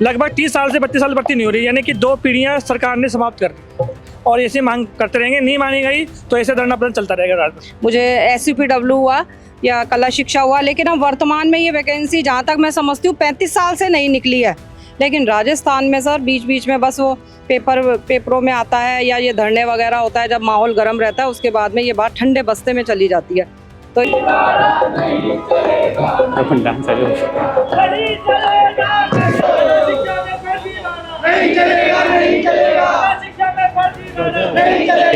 लगभग 30 साल से 32 साल भर्ती नहीं हो रही, यानी कि 2 पीढ़ियां सरकार ने समाप्त कर दी और ऐसे मांग करते रहेंगे। नहीं मानी गई तो ऐसे धरना प्रदर्शन चलता रहेगा रात भर। मुझे SUPW हुआ या कला शिक्षा हुआ, लेकिन अब वर्तमान में ये वैकेंसी जहाँ तक मैं समझती हूँ 35 साल से नहीं निकली है। लेकिन राजस्थान में सर बीच बीच में बस वो पेपरों में आता है या ये धरने वगैरह होता है, जब माहौल गर्म रहता है उसके बाद में ये बात ठंडे बस्ते में चली जाती है। तो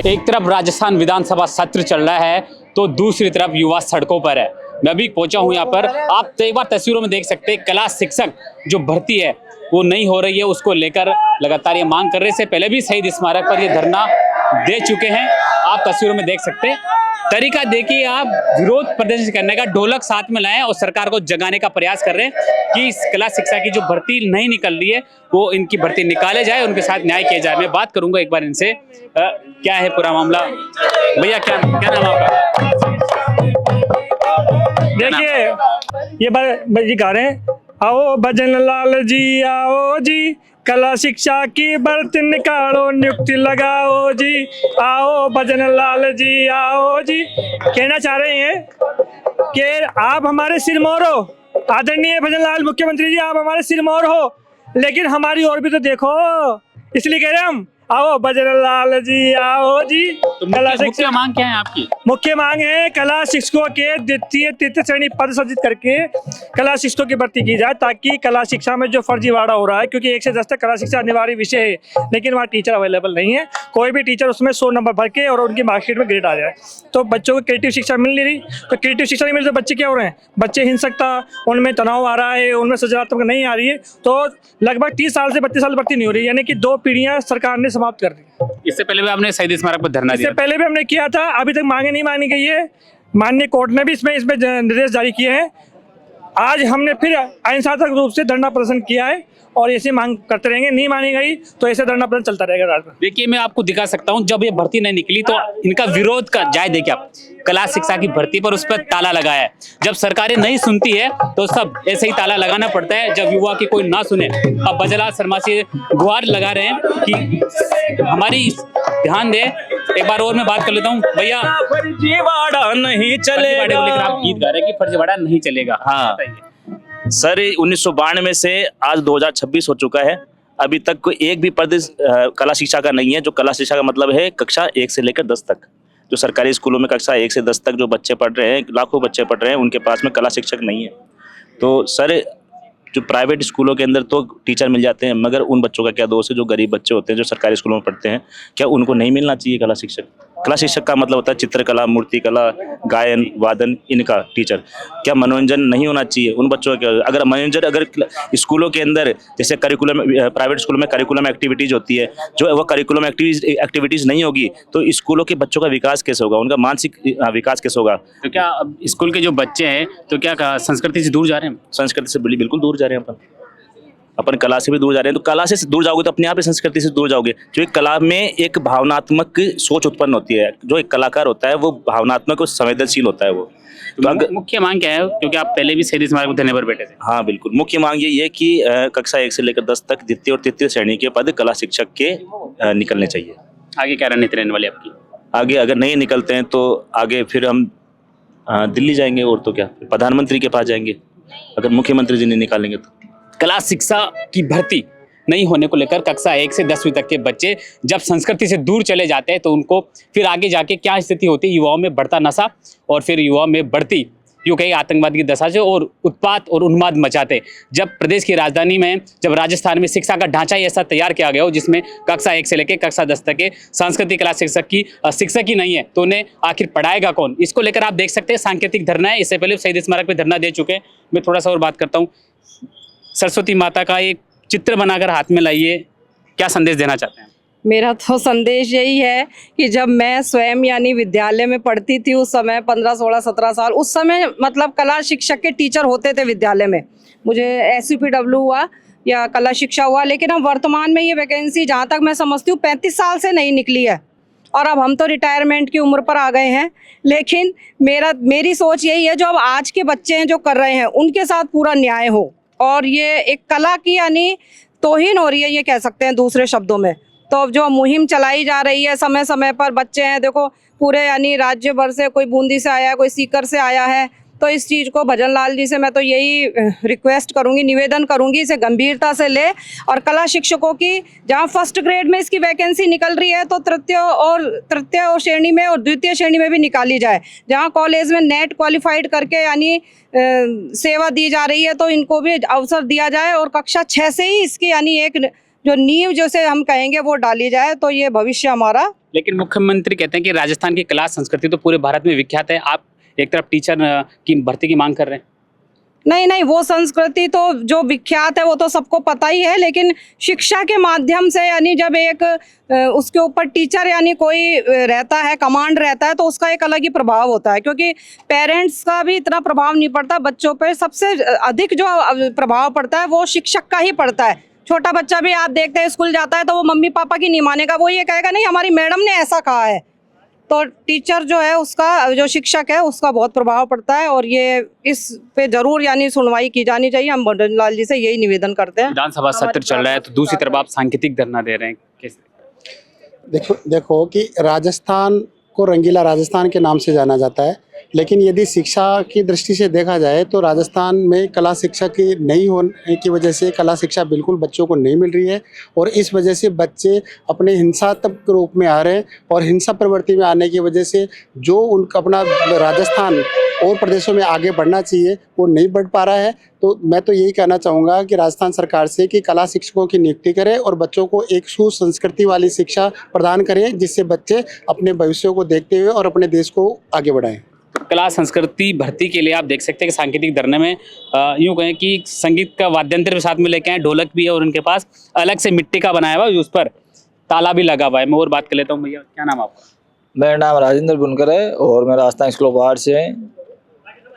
एक तरफ राजस्थान विधानसभा सत्र चल रहा है तो दूसरी तरफ युवा सड़कों पर है। मैं अभी पहुंचा हूं यहाँ पर, आप एक बार तस्वीरों में देख सकते हैं कला शिक्षक जो भर्ती है वो नहीं हो रही है, उसको लेकर लगातार ये मांग कर रहे से पहले भी शहीद स्मारक पर ये धरना दे चुके हैं। आप तस्वीरों में देख सकते हैं, तरीका देखिए आप, विरोध प्रदर्शन करने का ढोलक साथ में लाए और सरकार को जगाने का प्रयास कर रहे हैं कि इस कला शिक्षा की जो भर्ती नहीं निकल रही है वो इनकी भर्ती निकाले जाए, उनके साथ न्याय किया जाए। मैं बात करूंगा एक बार इनसे, क्या है पूरा मामला। भैया क्या नाम आपका? देखिए ये जी गा रहे हैं, आओ भजन लाल जी आओ जी, कला शिक्षा की भर्ती निकालो नियुक्ति लगाओ जी, आओ भजन लाल जी आओ जी। कहना चाह रहे हैं कि आप हमारे सिरमौर हो, आदरणीय भजन लाल मुख्यमंत्री जी, आप हमारे सिरमौर हो, लेकिन हमारी ओर भी तो देखो, इसलिए कह रहे हैं हम, आओ भजन लाल जी आओ जी। तो मुख्य मांग क्या है आपकी? मुख्य मांग है कला शिक्षकों के द्वितीय तृतीय श्रेणी पद सृजित करके कला शिक्षकों की भर्ती की जाए, ताकि कला शिक्षा में जो फर्जीवाड़ा हो रहा है, क्योंकि 1 से 10 तक कला शिक्षा अनिवार्य विषय है, लेकिन वहाँ टीचर अवेलेबल नहीं है। कोई भी टीचर उसमें 100 नंबर भर के और उनकी मार्कशीट में ग्रेड आ जाए, तो बच्चों को क्रिएटिव शिक्षा मिल नहीं रही। तो क्रिएटिव शिक्षा नहीं मिल रही तो बच्चे क्या हो रहे हैं, बच्चे हिंसकता, उनमें तनाव आ रहा है, उनमें सृजनात्मक नहीं आ रही है। तो लगभग 30 साल से 32 साल भर्ती नहीं हो रही, यानी कि 2 पीढ़ियां सरकार ने समाप्त कर दी। इससे पहले भी आपने शहीद स्मारक पर धरना दिया? इससे पहले भी हमने किया था, अभी तक मांगे नहीं मानी गई है। माननीय कोर्ट ने भी इसमें निर्देश जारी किए हैं। आज हमने फिर अहिंसात्मक रूप से धरना प्रदर्शन किया है और ऐसे मांग करते रहेंगे। नहीं मानी गई तो ऐसे धरना प्रदर्शन चलता रहेगा रात भर। देखिए मैं आपको दिखा सकता हूं, जब ये भर्ती नहीं निकली तो इनका विरोध का जाए देखिए आप, कला शिक्षा की भर्ती पर उस पर ताला लगाया है। जब सरकारें नहीं सुनती है तो सब ऐसे ही ताला लगाना पड़ता है, जब युवा की कोई ना सुने। अब भजनलाल शर्मा से गुहार लगा रहे हैं कि हमारी ध्यान दे। एक बार और मैं बात कर लेता हूँ भैया, फर्जीवाड़ा नहीं चलेगा, आप गीत गा रहे हैं कि फर्जीवाड़ा नहीं चलेगा। हाँ सर, 1992 से आज 2026 हो चुका है, अभी तक कोई एक भी पद कला शिक्षा का नहीं है। जो कला शिक्षा का मतलब है कक्षा 1 से लेकर 10 तक, जो सरकारी स्कूलों में कक्षा 1 से 10 तक जो बच्चे पढ़ रहे हैं, लाखों बच्चे पढ़ रहे हैं, उनके पास में कला शिक्षक नहीं है। तो सर जो प्राइवेट स्कूलों के अंदर तो टीचर मिल जाते हैं, मगर उन बच्चों का क्या दोष है जो गरीब बच्चे होते हैं, जो सरकारी स्कूलों में पढ़ते हैं, क्या उनको नहीं मिलना चाहिए कला शिक्षक? कला शिक्षक का मतलब होता है चित्रकला, मूर्तिकला, गायन, वादन, इनका टीचर। क्या मनोरंजन नहीं होना चाहिए उन बच्चों का? अगर मनोरंजन अगर स्कूलों के अंदर जैसे करिकुलम, प्राइवेट स्कूलों में करिकुलम एक्टिविटीज होती है, जो वो करिकुलम एक्टिविटीज नहीं होगी तो स्कूलों के बच्चों का विकास कैसे होगा, उनका मानसिक विकास कैसे होगा? तो क्या अब स्कूल के जो बच्चे हैं तो क्या संस्कृति से दूर जा रहे हैं? संस्कृति से बिल्कुल दूर जा रहे हैं अपन कला से भी दूर जा रहे हैं। तो कला से दूर जाओगे तो अपने आप ही संस्कृति से दूर जाओगे। जो एक कला में एक भावनात्मक सोच उत्पन्न होती है, जो एक कलाकार होता है वो भावनात्मक और संवेदनशील होता है वो। तो मुख्य मांग क्या है, क्योंकि आप पहले भी शहीद स्मारक पर धरने पर बैठे थे? हाँ बिल्कुल, मुख्य मांग यही है कि कक्षा 1 से लेकर 10 तक द्वितीय और तृतीय श्रेणी के पद कला शिक्षक के निकलने चाहिए। आगे क्या रणनीति रहने वाली आपकी? आगे अगर नहीं निकलते हैं तो आगे फिर हम दिल्ली जाएंगे, और तो क्या प्रधानमंत्री के पास जाएंगे, अगर मुख्यमंत्री जी नहीं निकालेंगे तो। कला शिक्षा की भर्ती नहीं होने को लेकर कक्षा 1 से 10वीं तक के बच्चे जब संस्कृति से दूर चले जाते हैं तो उनको फिर आगे जाके क्या स्थिति होती है, युवाओं में बढ़ता नशा और फिर युवाओं में बढ़ती यूं कहीं आतंकवाद की दशा से और उत्पात और उन्माद मचाते। जब प्रदेश की राजधानी में, जब राजस्थान में शिक्षा का ढांचा ही ऐसा तैयार किया गया हो जिसमें कक्षा 1 से लेकर कक्षा 10 तक के सांस्कृतिक कला शिक्षक ही नहीं है, तो उन्हें आखिर पढ़ाएगा कौन? इसको लेकर आप देख सकते हैं सांकेतिक धरना है। इससे पहले शहीद स्मारक पर धरना दे चुके हैं। मैं थोड़ा सा और बात करता हूँ। सरस्वती माता का एक चित्र बनाकर हाथ में लाइए, क्या संदेश देना चाहते हैं? मेरा तो संदेश यही है कि जब मैं स्वयं यानी विद्यालय में पढ़ती थी उस समय 15, 16, 17 साल, उस समय मतलब कला शिक्षक के टीचर होते थे विद्यालय में। मुझे SUPW हुआ या कला शिक्षा हुआ, लेकिन अब वर्तमान में ये वैकेंसी जहाँ तक मैं समझती हूँ 35 साल से नहीं निकली है और अब हम तो रिटायरमेंट की उम्र पर आ गए हैं। लेकिन मेरी सोच यही है, जो अब आज के बच्चे हैं जो कर रहे हैं उनके साथ पूरा न्याय हो और ये एक कला की यानी तौहीन हो रही है, ये कह सकते हैं दूसरे शब्दों में। तो अब जो मुहिम चलाई जा रही है, समय समय पर बच्चे हैं, देखो पूरे यानी राज्य भर से, कोई बूंदी से आया है, कोई सीकर से आया है, तो इस चीज़ को भजन लाल जी से मैं तो यही रिक्वेस्ट करूंगी, निवेदन करूंगी, इसे गंभीरता से ले। और कला शिक्षकों की जहां फर्स्ट ग्रेड में इसकी वैकेंसी निकल रही है, तो तृतीय श्रेणी में और द्वितीय श्रेणी में भी निकाली जाए। जहां कॉलेज में नेट क्वालिफाइड करके यानी सेवा दी जा रही है, तो इनको भी अवसर दिया जाए और कक्षा 6 से ही इसकी यानी एक जो नींव जैसे हम कहेंगे वो डाली जाए, तो ये भविष्य हमारा। लेकिन मुख्यमंत्री कहते हैं कि राजस्थान की कला संस्कृति तो पूरे भारत में विख्यात है, आप एक तरफ टीचर की भर्ती की मांग कर रहे हैं। नहीं नहीं, वो संस्कृति तो जो विख्यात है वो तो सबको पता ही है, लेकिन शिक्षा के माध्यम से यानी जब एक उसके ऊपर टीचर यानी कोई रहता है, कमांड रहता है, तो उसका एक अलग ही प्रभाव होता है, क्योंकि पेरेंट्स का भी इतना प्रभाव नहीं पड़ता बच्चों पे। सबसे अधिक जो प्रभाव पड़ता है वो शिक्षक का ही पड़ता है। छोटा बच्चा भी आप देखते हैं स्कूल जाता है तो वो मम्मी पापा की नहीं मानेगा, वो ये कहेगा नहीं हमारी मैडम ने ऐसा कहा है। तो टीचर जो है उसका, जो शिक्षक है उसका बहुत प्रभाव पड़ता है, और ये इस पे जरूर यानी सुनवाई की जानी चाहिए। हम भजन लाल जी से यही निवेदन करते हैं। विधानसभा सत्र चल रहा है तो दूसरी तरफ आप सांकेतिक धरना दे रहे हैं, कैसे? देखो कि राजस्थान को रंगीला राजस्थान के नाम से जाना जाता है, लेकिन यदि शिक्षा की दृष्टि से देखा जाए तो राजस्थान में कला शिक्षा की नहीं होने की वजह से कला शिक्षा बिल्कुल बच्चों को नहीं मिल रही है, और इस वजह से बच्चे अपने हिंसात्मक रूप में आ रहे हैं, और हिंसा प्रवृत्ति में आने की वजह से जो उनका अपना राजस्थान और प्रदेशों में आगे बढ़ना चाहिए वो नहीं बढ़ पा रहा है। तो मैं तो यही कहना चाहूँगा कि राजस्थान सरकार से कि कला शिक्षकों की नियुक्ति करें और बच्चों को एक सुसंस्कृति वाली शिक्षा प्रदान करें, जिससे बच्चे अपने भविष्य को देखते हुए और अपने देश को आगे बढ़ाएं। कला संस्कृति भर्ती के लिए आप देख सकते हैं कि सांकेतिक धरने में यूँ कहें कि संगीत का वाद्यंत्र भी साथ में लेके आए, ढोलक भी है, और उनके पास अलग से मिट्टी का बनाया हुआ है, उस पर ताला भी लगा हुआ है। मैं और बात कर लेता हूँ। भैया क्या नाम आपका? मेरा नाम राजेंद्र बुनकर है और मैं राजस्थान स्कूल ऑफ आर्ट से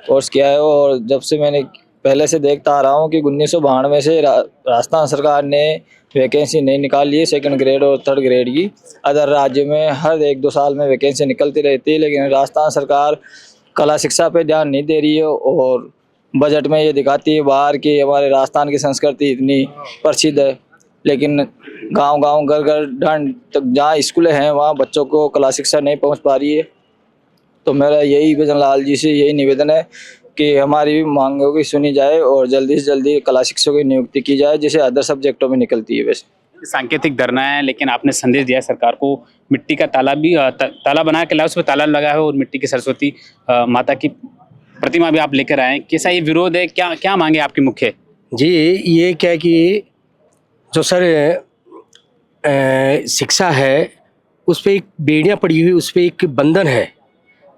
कोर्स किया है। और जब से मैंने पहले से देखता आ रहा हूँ कि 1992 से राजस्थान सरकार ने वैकेंसी नहीं निकाली है सेकंड ग्रेड और थर्ड ग्रेड की। अदर राज्य में हर 1-2 साल में वैकेंसी निकलती रहती है, लेकिन राजस्थान सरकार कला शिक्षा पे ध्यान नहीं दे रही है, और बजट में ये दिखाती है बाहर कि हमारे राजस्थान की संस्कृति इतनी प्रसिद्ध है, लेकिन गांव-गांव घर-घर ढंड तक जहाँ स्कूलें हैं वहाँ बच्चों को कला शिक्षा नहीं पहुँच पा रही है। तो मेरा यही भजन लाल जी से यही निवेदन है कि हमारी भी मांगों की सुनी जाए और जल्दी से जल्दी कला शिक्षकों की नियुक्ति की जाए, जिसे अदर सब्जेक्टों में निकलती है। वैसे सांकेतिक धरना है, लेकिन आपने संदेश दिया सरकार को, मिट्टी का ताला भी ताला बना के लाया, उस पर ताला लगा है, और मिट्टी की सरस्वती माता की प्रतिमा भी आप लेकर आए। कैसा ये विरोध है, क्या क्या मांगे आपकी मुख्य? जी, ये क्या है कि जो सर शिक्षा है उस पर एक बेड़ियाँ पड़ी हुई, उस पर एक बंधन है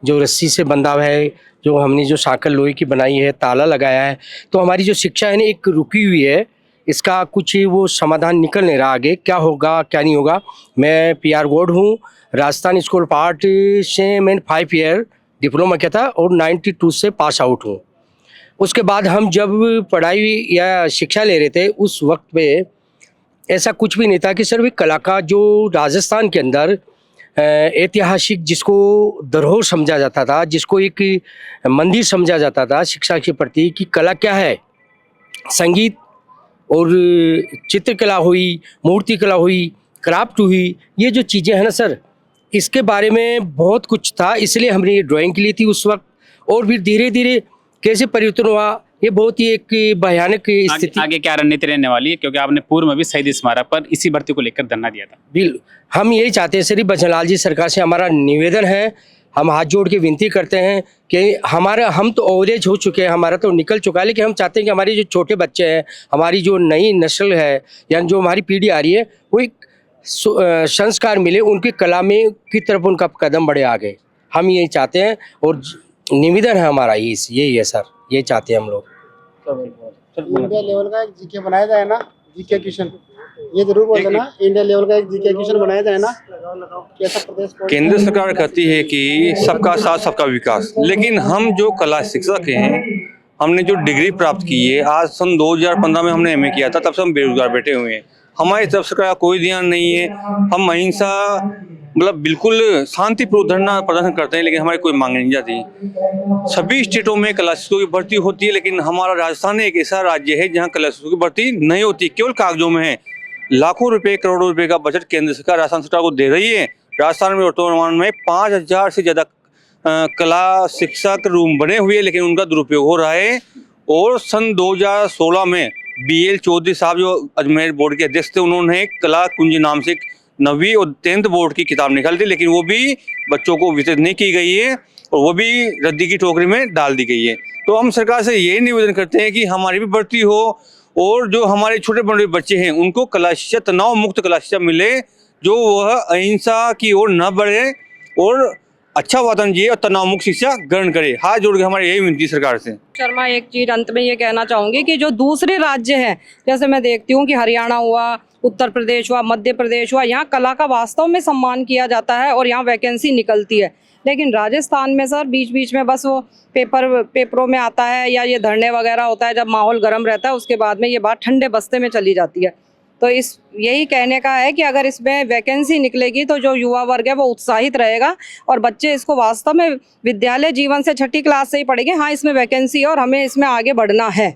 जो रस्सी से बंधा हुआ है, जो हमने जो साकल लोहे की बनाई है, ताला लगाया है, तो हमारी जो शिक्षा है ना एक रुकी हुई है। इसका कुछ वो समाधान निकल नहीं रहा, आगे क्या होगा क्या नहीं होगा। मैं PR गौड हूँ, राजस्थान स्कूल ऑफ आर्ट से मैंने 5 ईयर डिप्लोमा किया था और 92 से पास आउट हूँ। उसके बाद हम जब पढ़ाई या शिक्षा ले रहे थे उस वक्त पे ऐसा कुछ भी नहीं था कि सर वे कला का जो राजस्थान के अंदर ऐतिहासिक जिसको धरोहर समझा जाता था, जिसको एक मंदिर समझा जाता था शिक्षा के प्रति, कि कला क्या है, संगीत और चित्रकला हुई, मूर्ति कला हुई, क्राफ्ट हुई, ये जो चीज़ें हैं ना सर, इसके बारे में बहुत कुछ था। इसलिए हमने ये ड्राइंग की ली थी उस वक्त, और फिर धीरे धीरे कैसे परिवर्तन हुआ, ये बहुत ही एक भयानक स्थिति। आगे क्या रणनीति रहने वाली है, क्योंकि आपने पूर्व में भी शहीद स्मारक पर इसी भर्ती को लेकर धरना दिया था? बिल हम यही चाहते हैं सर, भजन लाल जी सरकार से हमारा निवेदन है, हम हाथ जोड़ के विनती करते हैं कि हम तो ओवरेज हो चुके हैं, हमारा तो निकल चुका है, लेकिन हम चाहते हैं कि हमारे जो छोटे बच्चे हैं, हमारी जो नई नस्ल है, यानी जो हमारी पीढ़ी आ रही है, वो एक संस्कार मिले, उनकी कला में की तरफ उनका कदम बढ़े आगे। हम यही चाहते हैं और निवेदन है हमारा यही है सर, ये चाहते हैं हम लोग। इंडिया लेवल का एक जीके बनाया जाए ना, जीके क्वेश्चन, ये जरूर बोल देना, इंडिया लेवल का एक जीके क्वेश्चन बनाया जाए ना। कैसा प्रदेश केंद्र सरकार कहती है कि सबका साथ सबका विकास, लेकिन हम जो कला शिक्षक हैं, हमने जो डिग्री प्राप्त की है, आज सन 2015 में हमने MA किया था, तब से हम बेरोजगार बैठे हुए हैं। हमारी तरफ से कोई ध्यान नहीं है। हम अहिंसा मतलब बिल्कुल शांतिपूर्वक धरना प्रदर्शन करते हैं, लेकिन हमारी कोई मांग नहीं जाती। सभी स्टेटों में कला शिक्षकों की भर्ती होती है, लेकिन हमारा राजस्थान एक ऐसा राज्य है जहाँ कला शिक्षकों की भर्ती नहीं होती, केवल कागजों में है। लाखों रुपए, करोड़ों रुपए का बजट केंद्र सरकार राजस्थान सरकार को दे रही है। राजस्थान में वर्तमान में 5000 से ज़्यादा कला शिक्षक रूम बने हुए हैं, लेकिन उनका दुरुपयोग हो रहा है। और सन 2016 में BL चौधरी साहब, जो अजमेर बोर्ड के अध्यक्ष थे, उन्होंने कला कुंज नाम से 9वीं और 10th बोर्ड की किताब निकाली थी, लेकिन वो भी बच्चों को वितरित नहीं की गई है और वो भी रद्दी की टोकरी में डाल दी गई है। तो हम सरकार से ये निवेदन करते हैं कि हमारी भी भर्ती हो और जो हमारे छोटे बड़े बच्चे हैं उनको कला शिक्षा, तनाव मुक्त कला शिक्षा मिले, जो वह अहिंसा की ओर न बढ़े और अच्छा वातावरण जिए और तनाव मुक्त शिक्षा ग्रहण करे। हाथ जोड़ के हमारी यही विनती सरकार से। शर्मा, एक चीज अंत में ये कहना चाहूंगी कि जो दूसरे राज्य हैं, जैसे मैं देखती हूँ कि हरियाणा हुआ, उत्तर प्रदेश हुआ, मध्य प्रदेश हुआ, यहाँ कला का वास्तव में सम्मान किया जाता है और यहाँ वैकेंसी निकलती है। लेकिन राजस्थान में सर बीच बीच में बस वो पेपरों में आता है या ये धरने वगैरह होता है, जब माहौल गर्म रहता है उसके बाद में ये बात ठंडे बस्ते में चली जाती है। तो यही कहने का है कि अगर इसमें वैकेंसी निकलेगी तो जो युवा वर्ग है वो उत्साहित रहेगा और बच्चे इसको वास्तव में विद्यालय जीवन से 6ठी क्लास से ही पढ़ेंगे। हाँ, इसमें वैकेंसी है और हमें इसमें आगे बढ़ना है।